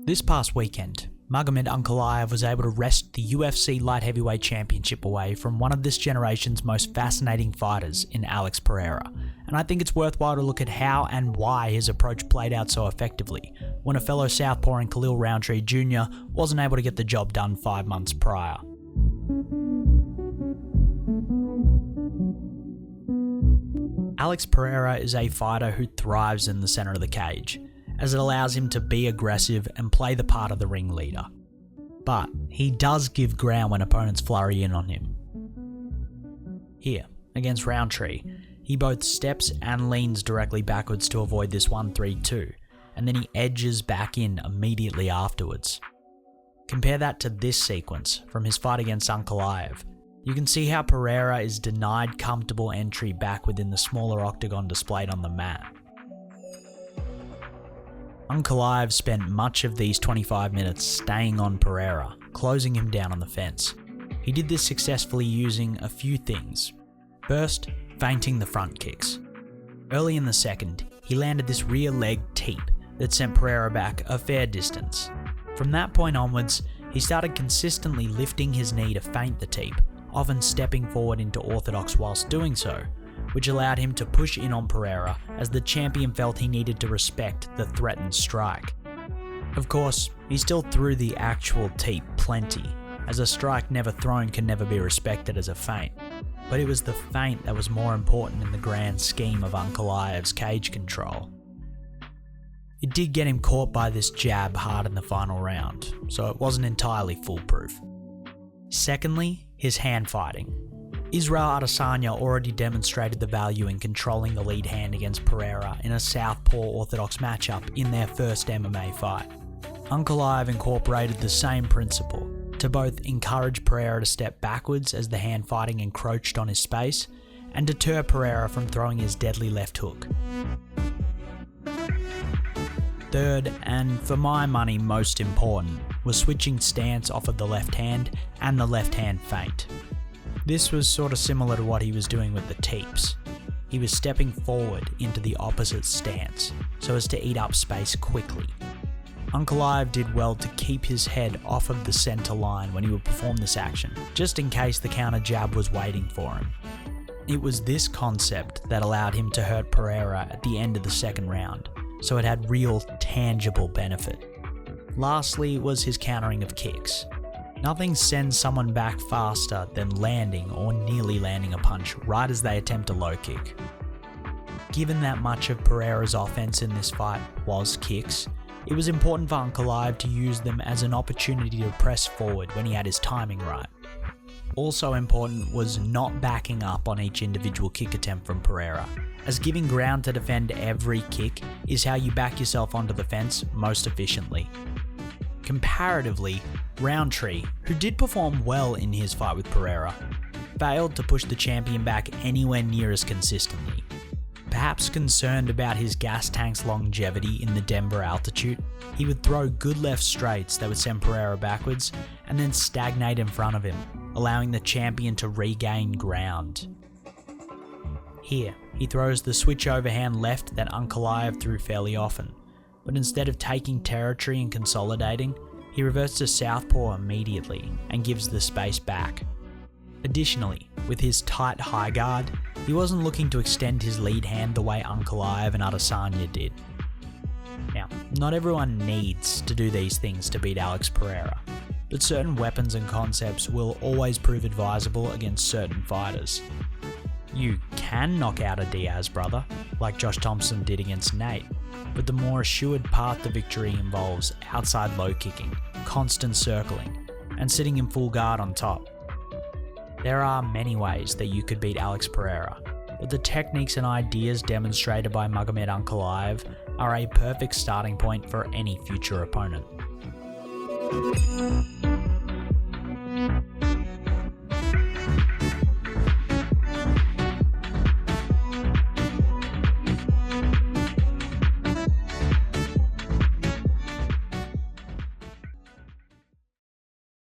This past weekend, Magomed Ankalaev was able to wrest the UFC Light Heavyweight Championship away from one of this generation's most fascinating fighters in Alex Pereira, and I think it's worthwhile to look at how and why his approach played out so effectively when a fellow southpaw in Khalil Roundtree Jr. wasn't able to get the job done 5 months prior. Alex Pereira is a fighter who thrives in the center of the cage, as it allows him to be aggressive and play the part of the ringleader. But he does give ground when opponents flurry in on him. Here, against Roundtree, he both steps and leans directly backwards to avoid this 1-3-2, and then he edges back in immediately afterwards. Compare that to this sequence from his fight against Ankalaev. You can see how Pereira is denied comfortable entry back within the smaller octagon displayed on the mat. Ankalaev spent much of these 25 minutes staying on Pereira, closing him down on the fence. He did this successfully using a few things. First, feinting the front kicks. Early in the second, he landed this rear leg teep that sent Pereira back a fair distance. From that point onwards, he started consistently lifting his knee to feint the teep, often stepping forward into orthodox whilst doing so, which allowed him to push in on Pereira as the champion felt he needed to respect the threatened strike. Of course, he still threw the actual teep plenty, as a strike never thrown can never be respected as a feint, but it was the feint that was more important in the grand scheme of Ankalaev's cage control. It did get him caught by this jab hard in the final round, so it wasn't entirely foolproof. Secondly, his hand fighting. Israel Adesanya already demonstrated the value in controlling the lead hand against Pereira in a southpaw orthodox matchup in their first MMA fight. Ankalaev incorporated the same principle to both encourage Pereira to step backwards as the hand fighting encroached on his space, and deter Pereira from throwing his deadly left hook. Third, and for my money most important, was switching stance off of the left hand and the left hand feint. This was sort of similar to what he was doing with the teeps. He was stepping forward into the opposite stance, so as to eat up space quickly. Ankalaev did well to keep his head off of the center line when he would perform this action, just in case the counter jab was waiting for him. It was this concept that allowed him to hurt Pereira at the end of the second round, so it had real, tangible benefit. Lastly was his countering of kicks. Nothing sends someone back faster than landing or nearly landing a punch right as they attempt a low kick. Given that much of Pereira's offense in this fight was kicks, it was important for Ankalaev to use them as an opportunity to press forward when he had his timing right. Also important was not backing up on each individual kick attempt from Pereira, as giving ground to defend every kick is how you back yourself onto the fence most efficiently. Comparatively, Roundtree, who did perform well in his fight with Pereira, failed to push the champion back anywhere near as consistently. Perhaps concerned about his gas tank's longevity in the Denver altitude, he would throw good left straights that would send Pereira backwards and then stagnate in front of him, allowing the champion to regain ground. Here, he throws the switch overhand left that Ankalaev threw fairly often, but instead of taking territory and consolidating, he reverts to southpaw immediately and gives the space back. Additionally, with his tight high guard, he wasn't looking to extend his lead hand the way Ankalaev and Adesanya did. Now, not everyone needs to do these things to beat Alex Pereira, but certain weapons and concepts will always prove advisable against certain fighters. You can knock out a Diaz brother, like Josh Thompson did against Nate, but the more assured path to victory involves outside low kicking, constant circling, and sitting in full guard on top. There are many ways that you could beat Alex Pereira, but the techniques and ideas demonstrated by Magomed Ankalaev are a perfect starting point for any future opponent.